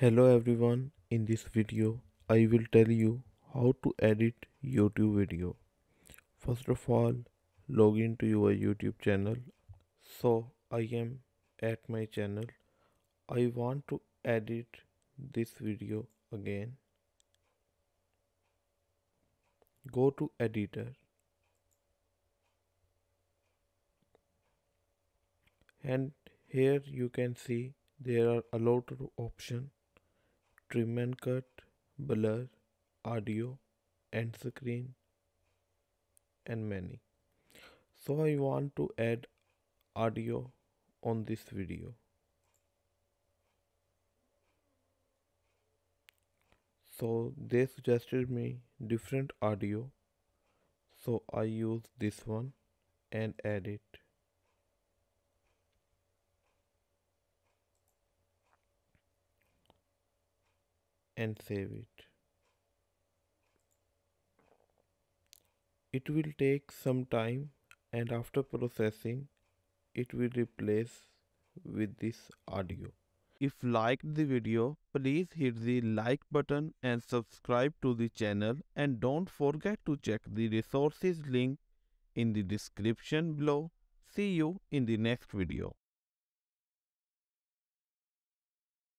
Hello everyone, in this video I will tell you how to edit YouTube video. First of all, log into your YouTube channel. So I am at my channel. I want to edit this video again. Go to editor and here you can see there are a lot of options: trim and cut, blur, audio, end screen and many. So I want to add audio on this video. So they suggested me different audio. So I use this one and add it and save it. It will take some time and after processing it will replace with this audio. If liked the video, please hit the like button and subscribe to the channel, and don't forget to check the resources link in the description below. See you in the next video.